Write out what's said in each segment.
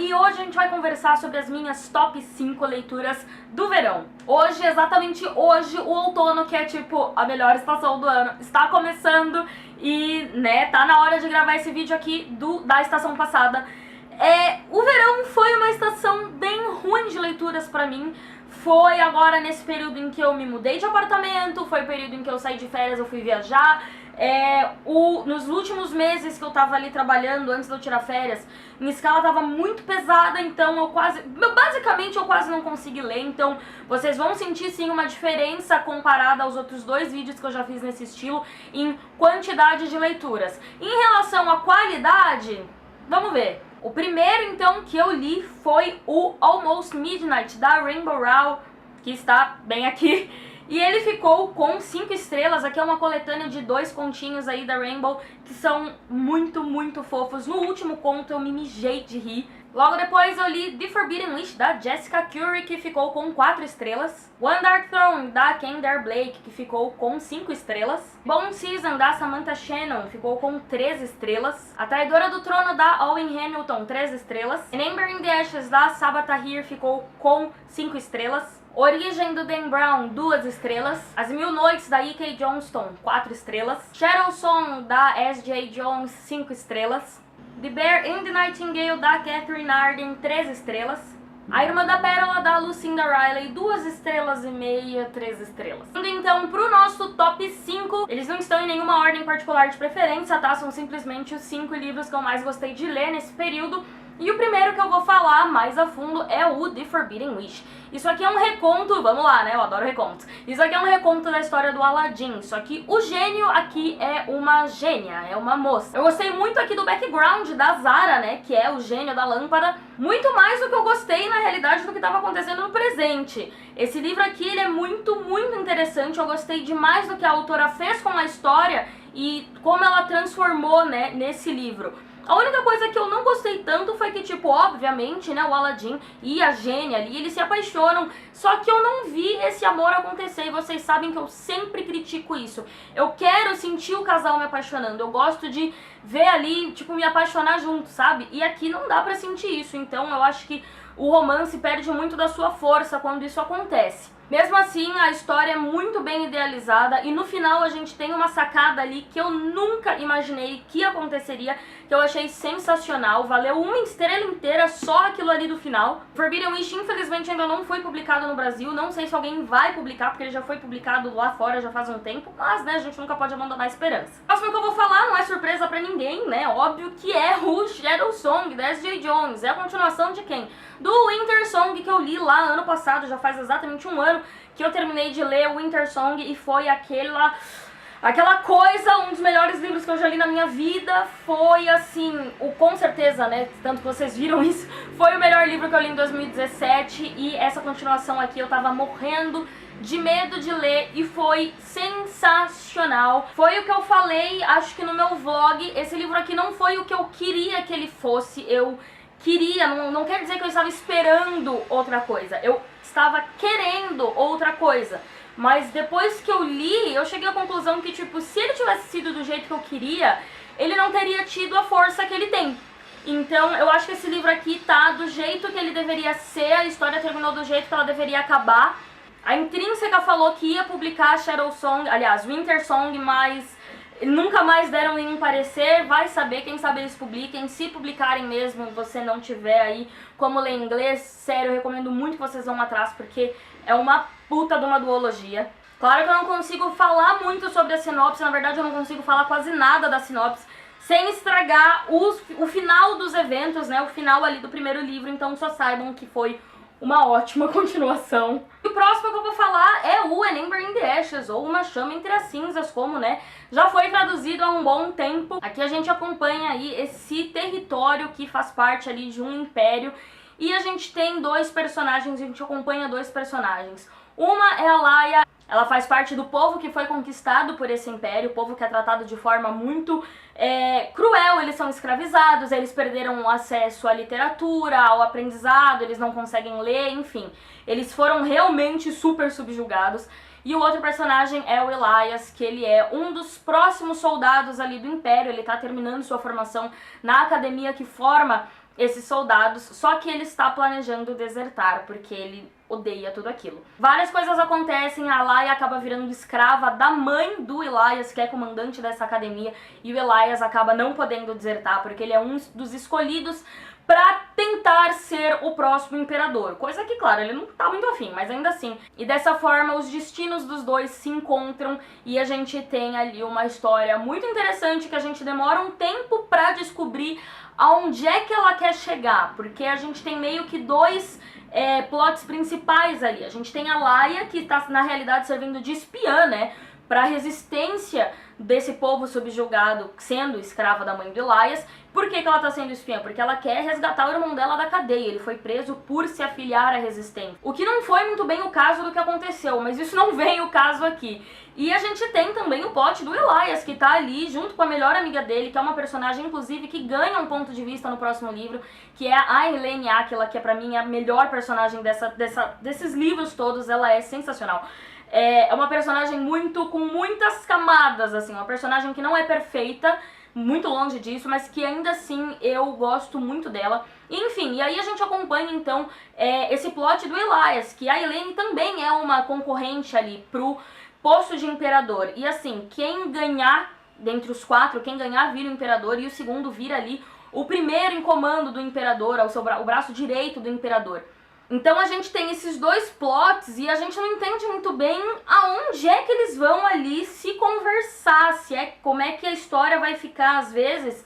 e hoje a gente vai conversar sobre as minhas top 5 leituras do verão. Hoje, exatamente hoje, o outono, que é tipo a melhor estação do ano, está começando e, né, tá na hora de gravar esse vídeo aqui da estação passada. O verão foi uma estação bem ruim de leituras pra mim. Foi agora nesse período em que eu me mudei de apartamento, foi o período em que eu saí de férias, eu fui viajar. Nos últimos meses que eu tava ali trabalhando, antes de eu tirar férias, minha escala tava muito pesada, então basicamente eu quase não consegui ler. Então vocês vão sentir sim uma diferença comparada aos outros dois vídeos que eu já fiz nesse estilo em quantidade de leituras. Em relação à qualidade, vamos ver. O primeiro, então, que eu li foi o Almost Midnight, da Rainbow Rowell, que está bem aqui. E ele ficou com 5 estrelas. Aqui é uma coletânea de 2 continhos aí da Rainbow, que são muito, muito fofos. No último conto eu me mijei de rir. Logo depois eu li The Forbidden Witch, da Jessica Curry, que ficou com 4 estrelas. One Dark Throne, da Kendare Blake, que ficou com 5 estrelas. Bone Season, da Samantha Shannon, ficou com 3 estrelas. A Traidora do Trono, da Owen Hamilton, 3 estrelas. An Ember in the Ashes, da Sabaa Tahir, ficou com 5 estrelas. Origem, do Dan Brown, 2 estrelas. As Mil Noites, da E.K. Johnston, 4 estrelas. Shadow Song, da S.J. Jones, 5 estrelas. The Bear and the Nightingale, da Catherine Arden, 3 estrelas. A Irmã da Pérola, da Lucinda Riley, 2 estrelas e meia, 3 estrelas. Indo então pro nosso top 5, eles não estão em nenhuma ordem particular de preferência, tá? São simplesmente os 5 livros que eu mais gostei de ler nesse período. E o primeiro que eu vou falar mais a fundo é o The Forbidden Witch. Isso aqui é um reconto, vamos lá, né? Eu adoro recontos. Isso aqui é um reconto da história do Aladdin, só que o gênio aqui é uma gênia, é uma moça. Eu gostei muito aqui do background da Zara, né? Que é o gênio da lâmpada. Muito mais do que eu gostei, na realidade, do que estava acontecendo no presente. Esse livro aqui, ele é muito, muito interessante. Eu gostei demais do que a autora fez com a história e como ela transformou, né, nesse livro. A única coisa que eu não gostei tanto foi que, tipo, obviamente, né, o Aladdin e a gênia ali, eles se apaixonam, só que eu não vi esse amor acontecer, e vocês sabem que eu sempre critico isso. Eu quero sentir o casal me apaixonando, eu gosto de ver ali, tipo, me apaixonar junto, sabe? E aqui não dá pra sentir isso, então eu acho que o romance perde muito da sua força quando isso acontece. Mesmo assim, a história é muito bem idealizada e no final a gente tem uma sacada ali que eu nunca imaginei que aconteceria, que eu achei sensacional. Valeu uma estrela inteira só aquilo ali do final. Forbidden Witch, infelizmente, ainda não foi publicado no Brasil. Não sei se alguém vai publicar, porque ele já foi publicado lá fora já faz um tempo. Mas, né, a gente nunca pode abandonar a esperança. O próximo que eu vou falar não é surpresa pra ninguém, né? Óbvio que é o Shadow Song, da S.J. Jones. É a continuação de quem? Do Winter Song, que eu li lá ano passado, já faz exatamente um ano que eu terminei de ler o Winter Song e foi aquela coisa, um dos melhores livros que eu já li na minha vida. Foi assim, com certeza, né, tanto que vocês viram isso, foi o melhor livro que eu li em 2017 e essa continuação aqui eu tava morrendo de medo de ler e foi sensacional. Foi o que eu falei, acho que no meu vlog, esse livro aqui não foi o que eu queria que ele fosse, eu queria, não quer dizer que eu estava esperando outra coisa, eu estava querendo outra coisa, mas depois que eu li, eu cheguei à conclusão que, tipo, se ele tivesse sido do jeito que eu queria, ele não teria tido a força que ele tem. Então, eu acho que esse livro aqui tá do jeito que ele deveria ser, a história terminou do jeito que ela deveria acabar. A Intrínseca falou que ia publicar Shadow Song, aliás, Winter Song, mas nunca mais deram nenhum parecer. Vai saber, quem sabe eles publiquem. Se publicarem mesmo, você não tiver aí como ler inglês, sério, eu recomendo muito que vocês vão atrás, porque é uma puta de uma duologia. Claro que eu não consigo falar muito sobre a sinopse, na verdade eu não consigo falar quase nada da sinopse, sem estragar o final dos eventos, né, o final ali do primeiro livro, então só saibam que foi uma ótima continuação. E o próximo que eu vou falar é o An Ember in the Ashes, ou Uma Chama entre as Cinzas, como, né, já foi traduzido há um bom tempo. Aqui a gente acompanha aí esse território que faz parte ali de um império, e a gente tem 2 personagens, a gente acompanha 2 personagens. Uma é a Laia, ela faz parte do povo que foi conquistado por esse império, o povo que é tratado de forma muito cruel, eles são escravizados, eles perderam o acesso à literatura, ao aprendizado, eles não conseguem ler, enfim. Eles foram realmente super subjugados. E o outro personagem é o Elias, que ele é um dos próximos soldados ali do Império, ele tá terminando sua formação na academia que forma esses soldados, só que ele está planejando desertar, porque ele odeia tudo aquilo. Várias coisas acontecem, a Laia acaba virando escrava da mãe do Elias, que é comandante dessa academia, e o Elias acaba não podendo desertar, porque ele é um dos escolhidos pra tentar ser o próximo imperador. Coisa que, claro, ele não tá muito afim, mas ainda assim. E dessa forma, os destinos dos dois se encontram e a gente tem ali uma história muito interessante que a gente demora um tempo pra descobrir aonde é que ela quer chegar, porque a gente tem meio que dois plots principais ali. A gente tem a Laia, que tá na realidade servindo de espiã, né, pra resistência desse povo subjugado, sendo escrava da mãe do Elias. Por que ela tá sendo espiã? Porque ela quer resgatar o irmão dela da cadeia. Ele foi preso por se afiliar à resistência. O que não foi muito bem o caso do que aconteceu, mas isso não vem o caso aqui. E a gente tem também o plot do Elias, que tá ali junto com a melhor amiga dele, que é uma personagem, inclusive, que ganha um ponto de vista no próximo livro, que é a Elaine Aquila, que pra mim é a melhor personagem desses livros todos. Ela é sensacional. É uma personagem com muitas camadas, assim, uma personagem que não é perfeita, muito longe disso, mas que ainda assim eu gosto muito dela. Enfim, e aí a gente acompanha então esse plot do Elias, que a Elaine também é uma concorrente ali pro posto de imperador. E assim, quem ganhar dentre os quatro, quem ganhar vira o imperador, e o segundo vira ali o primeiro em comando do imperador, o braço direito do imperador. Então a gente tem esses dois plots e a gente não entende muito bem aonde é que eles vão ali se conversar, como é que a história vai ficar às vezes.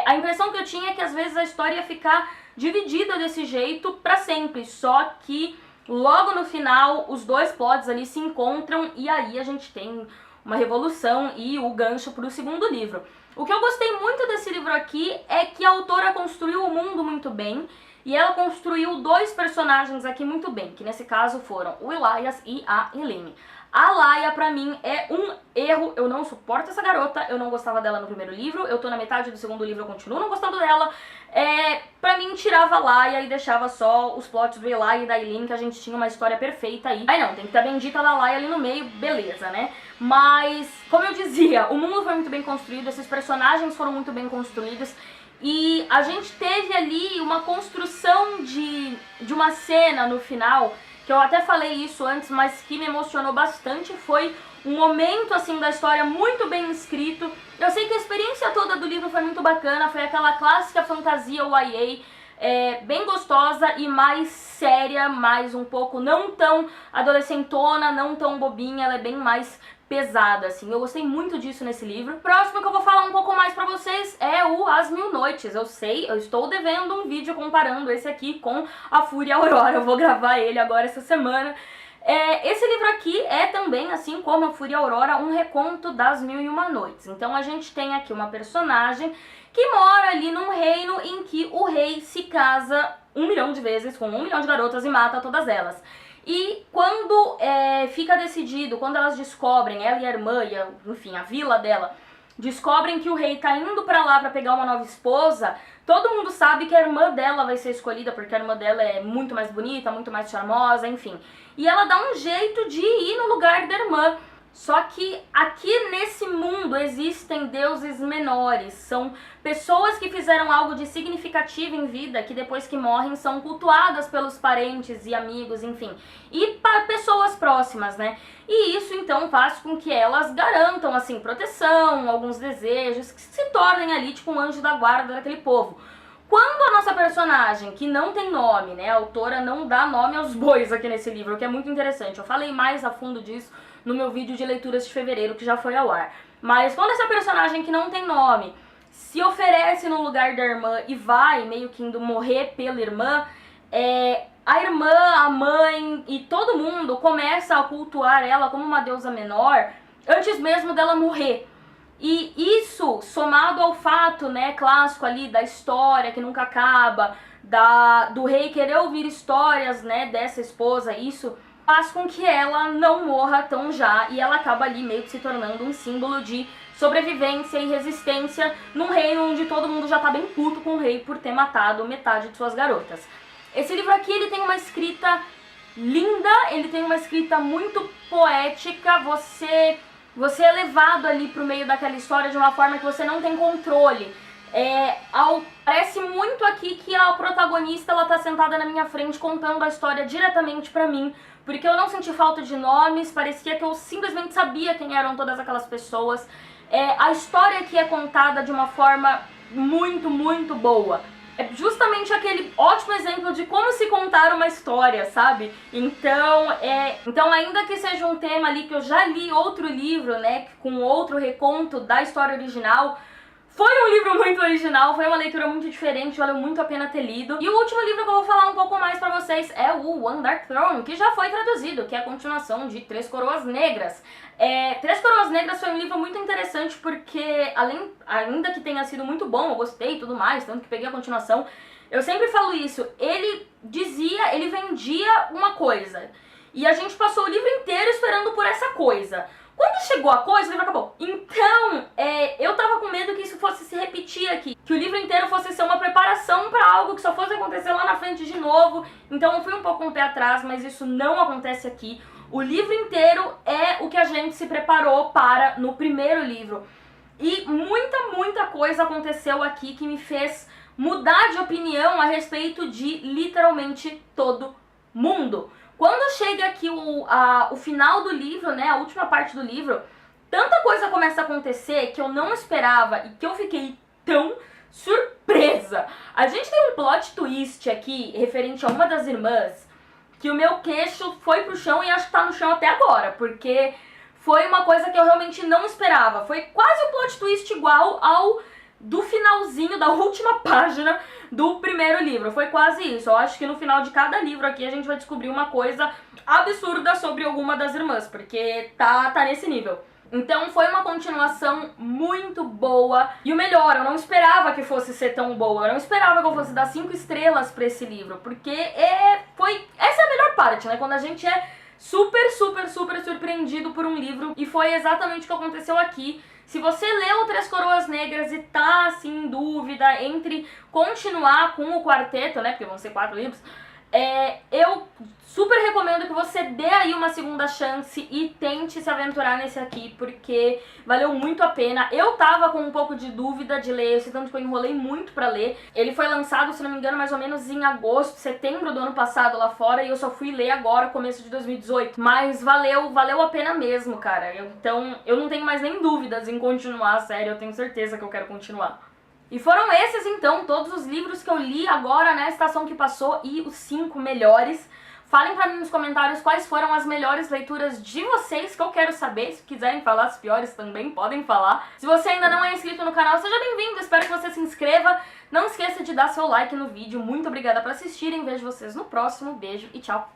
A impressão que eu tinha é que às vezes a história ia ficar dividida desse jeito pra sempre, só que logo no final os dois plots ali se encontram e aí a gente tem uma revolução e o gancho pro segundo livro. O que eu gostei muito desse livro aqui é que a autora construiu o mundo muito bem. E ela construiu dois personagens aqui muito bem, que nesse caso foram o Elias e a Elaine. A Laia, pra mim, é um erro. Eu não suporto essa garota, eu não gostava dela no primeiro livro, eu tô na metade do segundo livro, eu continuo não gostando dela. Pra mim, tirava a Laia e deixava só os plots do Eli e da Elaine, que a gente tinha uma história perfeita aí. Aí não, tem que ter a bendita da Laia ali no meio, beleza, né? Mas, como eu dizia, o mundo foi muito bem construído, esses personagens foram muito bem construídos. E a gente teve ali uma construção de uma cena no final, que eu até falei isso antes, mas que me emocionou bastante. Foi um momento assim da história muito bem escrito. Eu sei que a experiência toda do livro foi muito bacana, foi aquela clássica fantasia YA, bem gostosa e mais séria, mais um pouco não tão adolescentona, não tão bobinha, ela é bem mais pesada, assim. Eu gostei muito disso nesse livro. Próximo que eu vou falar um pouco mais pra vocês é o As Mil Noites. Eu sei, eu estou devendo um vídeo comparando esse aqui com A Fúria Aurora. Eu vou gravar ele agora essa semana. Esse livro aqui é também, assim como A Fúria Aurora, um reconto das Mil e Uma Noites. Então a gente tem aqui uma personagem que mora ali num reino em que o rei se casa 1 milhão de vezes com 1 milhão de garotas e mata todas elas. E quando fica decidido, quando elas descobrem, ela e a irmã, enfim, a vila dela, descobrem que o rei tá indo pra lá pra pegar uma nova esposa, todo mundo sabe que a irmã dela vai ser escolhida, porque a irmã dela é muito mais bonita, muito mais charmosa, enfim. E ela dá um jeito de ir no lugar da irmã. Só que aqui nesse mundo existem deuses menores, são pessoas que fizeram algo de significativo em vida, que depois que morrem são cultuadas pelos parentes e amigos, enfim, e para pessoas próximas, né? E isso então faz com que elas garantam, assim, proteção, alguns desejos, que se tornem ali tipo um anjo da guarda daquele povo. Quando a nossa personagem, que não tem nome, né, a autora não dá nome aos bois aqui nesse livro, o que é muito interessante, eu falei mais a fundo disso no meu vídeo de leituras de fevereiro, que já foi ao ar. Mas quando essa personagem que não tem nome se oferece no lugar da irmã e vai meio que indo morrer pela irmã, a irmã, a mãe e todo mundo começa a cultuar ela como uma deusa menor antes mesmo dela morrer. E isso, somado ao fato, né, clássico ali da história que nunca acaba, do rei querer ouvir histórias, né, dessa esposa, isso faz com que ela não morra tão já, e ela acaba ali meio que se tornando um símbolo de sobrevivência e resistência num reino onde todo mundo já tá bem puto com o rei por ter matado metade de suas garotas. Esse livro aqui, ele tem uma escrita linda, ele tem uma escrita muito poética, você é levado ali pro meio daquela história de uma forma que você não tem controle. Parece muito aqui que a protagonista ela tá sentada na minha frente contando a história diretamente pra mim, porque eu não senti falta de nomes, parecia que eu simplesmente sabia quem eram todas aquelas pessoas. A história aqui é contada de uma forma muito, muito boa. É justamente aquele ótimo exemplo de como se contar uma história, sabe? Então ainda que seja um tema ali que eu já li outro livro, né, com outro reconto da história original, foi um livro muito original, foi uma leitura muito diferente, valeu muito a pena ter lido. E o último livro que eu vou falar um pouco mais pra vocês é o One Dark Throne, que já foi traduzido, que é a continuação de Três Coroas Negras. Três Coroas Negras foi um livro muito interessante porque, ainda que tenha sido muito bom, eu gostei e tudo mais, tanto que peguei a continuação, eu sempre falo isso, ele vendia uma coisa, e a gente passou o livro inteiro esperando por essa coisa. Quando chegou a coisa, o livro acabou. Então, eu tava com medo que isso fosse se repetir aqui. Que o livro inteiro fosse ser uma preparação pra algo que só fosse acontecer lá na frente de novo. Então eu fui um pouco com o pé atrás, mas isso não acontece aqui. O livro inteiro é o que a gente se preparou para no primeiro livro. E muita coisa aconteceu aqui que me fez mudar de opinião a respeito de literalmente todo mundo. Quando chega aqui o final do livro, né, a última parte do livro, tanta coisa começa a acontecer que eu não esperava e que eu fiquei tão surpresa. A gente tem um plot twist aqui referente a uma das irmãs que o meu queixo foi pro chão e acho que tá no chão até agora, porque foi uma coisa que eu realmente não esperava. Foi quase um plot twist igual ao do finalzinho da última página do primeiro livro. Foi quase isso. Eu acho que no final de cada livro aqui a gente vai descobrir uma coisa absurda sobre alguma das irmãs, porque tá nesse nível. Então foi uma continuação muito boa. E o melhor, eu não esperava que fosse ser tão boa. Eu não esperava que eu fosse dar 5 estrelas pra esse livro, porque essa é a melhor parte, né? Quando a gente é super surpreendido por um livro. E foi exatamente o que aconteceu aqui. Se você leu Três Coroas Negras e tá, assim, em dúvida entre continuar com o quarteto, né, porque vão ser 4 livros, eu super recomendo que você dê aí uma segunda chance e tente se aventurar nesse aqui, porque valeu muito a pena. Eu tava com um pouco de dúvida de ler esse, tanto que eu enrolei muito pra ler. Ele foi lançado, se não me engano, mais ou menos em agosto, setembro do ano passado lá fora, e eu só fui ler agora, começo de 2018. Mas valeu a pena mesmo, cara. Então eu não tenho mais nem dúvidas em continuar a série, eu tenho certeza que eu quero continuar. E foram esses, então, todos os livros que eu li agora na estação que passou e os 5 melhores. Falem pra mim nos comentários quais foram as melhores leituras de vocês, que eu quero saber. Se quiserem falar as piores também, podem falar. Se você ainda não é inscrito no canal, seja bem-vindo, espero que você se inscreva. Não esqueça de dar seu like no vídeo. Muito obrigada por assistirem, vejo vocês no próximo. Beijo e tchau!